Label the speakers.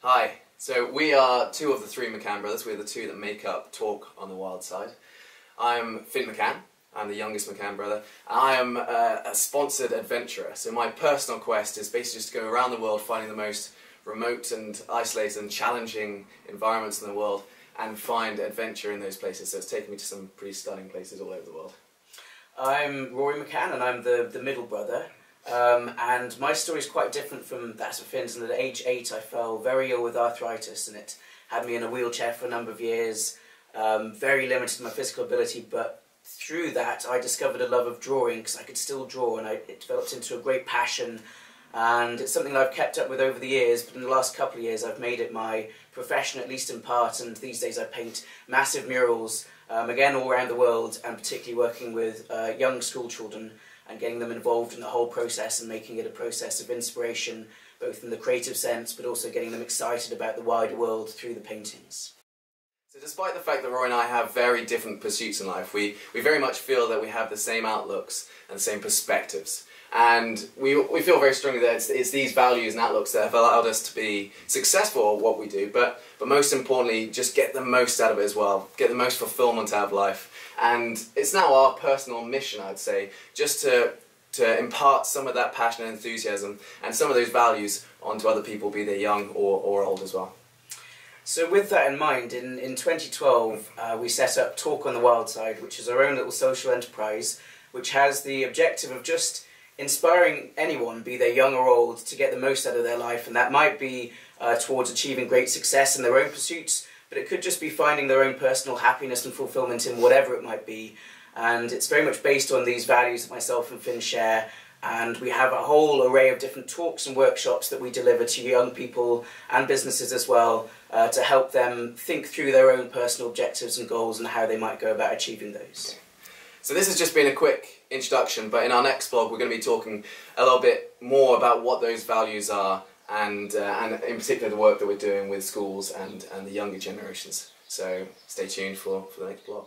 Speaker 1: Hi, so we are two of the three McCann brothers. We're the two that make up Talk on the Wild Side. I'm Finn McCann, I'm the youngest McCann brother. I am a sponsored adventurer, so my personal quest is basically just to go around the world finding the most remote and isolated and challenging environments in the world and find adventure in those places. So it's taken me to some pretty stunning places all over the world.
Speaker 2: I'm Rory McCann and I'm the middle brother. And my story is quite different from that of Finn's. And at age 8 I fell very ill with arthritis and it had me in a wheelchair for a number of years, very limited in my physical ability, but through that I discovered a love of drawing because I could still draw, and it developed into a great passion, and it's something that I've kept up with over the years, but in the last couple of years I've made it my profession, at least in part, and these days I paint massive murals, again all around the world, and particularly working with young school children and getting them involved in the whole process and making it a process of inspiration, both in the creative sense, but also getting them excited about the wider world through the paintings.
Speaker 1: So despite the fact that Rory and I have very different pursuits in life, we very much feel that we have the same outlooks and the same perspectives. And we feel very strongly that it's these values and outlooks that have allowed us to be successful at what we do, but most importantly, just get the most out of it as well, get the most fulfillment out of life. And it's now our personal mission, I'd say, just to impart some of that passion and enthusiasm and some of those values onto other people, be they young or old as well.
Speaker 2: So with that in mind, in 2012 we set up Talk on the Wild Side, which is our own little social enterprise, which has the objective of just inspiring anyone, be they young or old, to get the most out of their life, and that might be towards achieving great success in their own pursuits, but it could just be finding their own personal happiness and fulfillment in whatever it might be. And it's very much based on these values that myself and Finn share, and we have a whole array of different talks and workshops that we deliver to young people and businesses as well, to help them think through their own personal objectives and goals and how they might go about achieving those.
Speaker 1: So this has just been a quick introduction, but in our next blog we're going to be talking a little bit more about what those values are, and in particular the work that we're doing with schools and the younger generations. So stay tuned for the next blog.